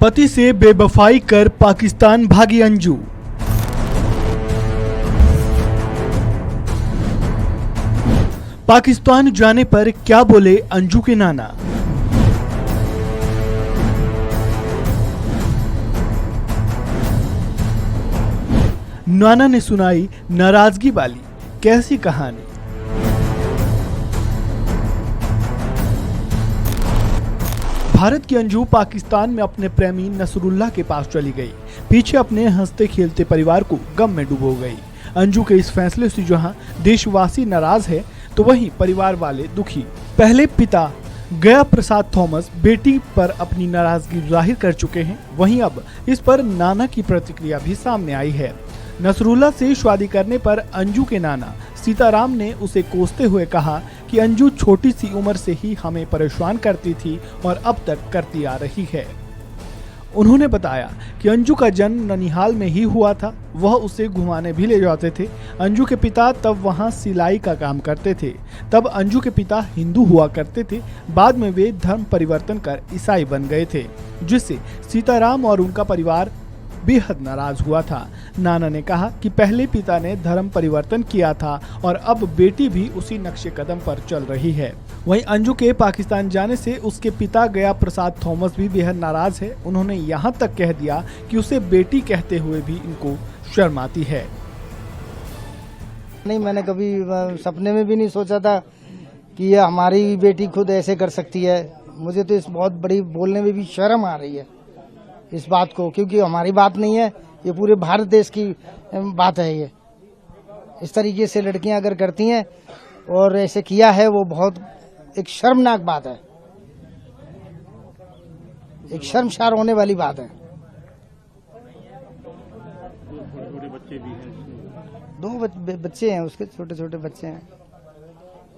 पति से बेवफाई कर पाकिस्तान भागी अंजू। पाकिस्तान जाने पर क्या बोले अंजू के नाना। नाना ने सुनाई नाराजगी वाली कैसी कहानी। भारत की अंजू पाकिस्तान में अपने प्रेमी नसरुल्लाह के पास चली गई। पीछे अपने हंसते खेलते परिवार को गम में डुबो गई। अंजू के इस फैसले से जहां देशवासी नाराज है तो वहीं परिवार वाले दुखी। पहले पिता गया प्रसाद थॉमस बेटी पर अपनी नाराजगी जाहिर कर चुके हैं, वहीं अब इस पर नाना की प्रतिक्रिया भी सामने आई है। नसरुल्लाह से शादी करने पर अंजू के नाना सीताराम ने उसे कोसते हुए कहा कि अंजू छोटी सी उम्र से ही हमें परेशान करती थी और अब तक करती आ रही है। उन्होंने बताया कि अंजू का जन्म ननिहाल में ही हुआ था, वह उसे घुमाने भी ले जाते थे। अंजू के पिता तब वहां सिलाई का काम करते थे। तब अंजू के पिता हिंदू हुआ करते थे, बाद में वे धर्म परिवर्तन कर ईसाई बन गए थे, जिससे सीताराम और उनका परिवार बेहद नाराज हुआ था। नाना ने कहा कि पहले पिता ने धर्म परिवर्तन किया था और अब बेटी भी उसी नक्शे कदम पर चल रही है। वहीं अंजू के पाकिस्तान जाने से उसके पिता गया प्रसाद थॉमस भी बेहद नाराज है। उन्होंने यहाँ तक कह दिया कि उसे बेटी कहते हुए भी इनको शर्म आती है। नहीं, मैंने कभी सपने में भी नहीं सोचा था कि ये हमारी बेटी खुद ऐसे कर सकती है। मुझे तो इस बहुत बड़ी बोलने में भी शर्म आ रही है इस बात को, क्योंकि हमारी बात नहीं है, ये पूरे भारत देश की बात है। ये इस तरीके से लड़कियां अगर करती हैं और ऐसे किया है, वो बहुत एक शर्मनाक बात है, एक शर्मसार होने वाली बात है। दो बच्चे हैं उसके, छोटे छोटे बच्चे हैं,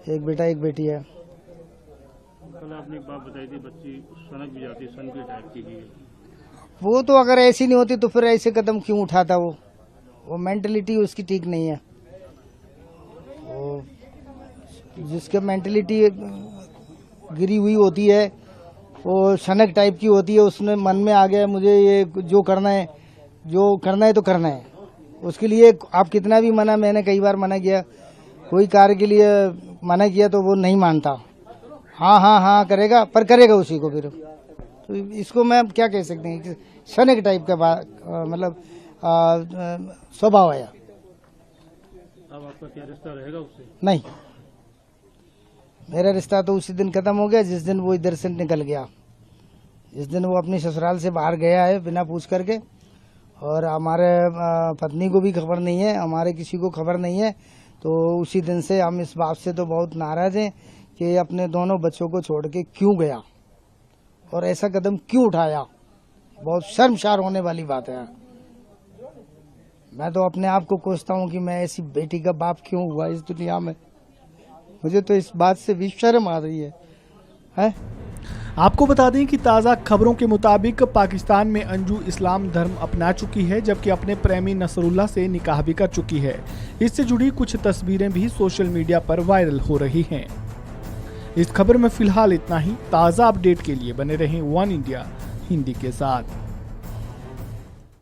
एक बेटा एक बेटी है। कल आपने एक बात बताई थी, बच्ची सनक भी जाती है, सन के टाइप की है। वो तो अगर ऐसी नहीं होती तो फिर ऐसे कदम क्यों उठाता? वो मेंटलिटी उसकी ठीक नहीं है। वो जिसके मेंटलिटी गिरी हुई होती है, वो सनक टाइप की होती है, उसने मन में आ गया मुझे ये जो करना है तो करना है। उसके लिए आप कितना भी मना, मैंने कई बार मना किया, कोई कार्य के लिए मना किया तो वो नहीं मानता। हाँ करेगा, पर करेगा उसी को फिर। तो इसको मैं क्या कह सकते हैं, सनक टाइप का मतलब स्वभाव है। अब आपका क्या रिश्ता रहेगा उससे? नहीं, मेरा रिश्ता तो उसी दिन खत्म हो गया जिस दिन वो इधर से निकल गया, जिस दिन वो अपनी ससुराल से बाहर गया है बिना पूछ करके। और हमारे पत्नी को भी खबर नहीं है, हमारे किसी को खबर नहीं है। तो उसी दिन से हम इस बात से तो बहुत नाराज हैं कि अपने दोनों बच्चों को छोड़ के क्यों गया और ऐसा कदम क्यों उठाया। बहुत शर्मसार होने वाली बात है। मैं तो अपने आप को कोसता हूँ कि मैं ऐसी बेटी का बाप क्यों हुआ इस दुनिया में। मुझे तो इस बात से भी शर्म आ रही है? आपको बता दें कि ताज़ा खबरों के मुताबिक पाकिस्तान में अंजू इस्लाम धर्म अपना चुकी है, जबकि अपने प्रेमी नसरुल्लाह से निकाह भी कर चुकी है। इससे जुड़ी कुछ तस्वीरें भी सोशल मीडिया पर वायरल हो रही हैं। इस खबर में फिलहाल इतना ही। ताज़ा अपडेट के लिए बने रहें वन इंडिया हिंदी के साथ।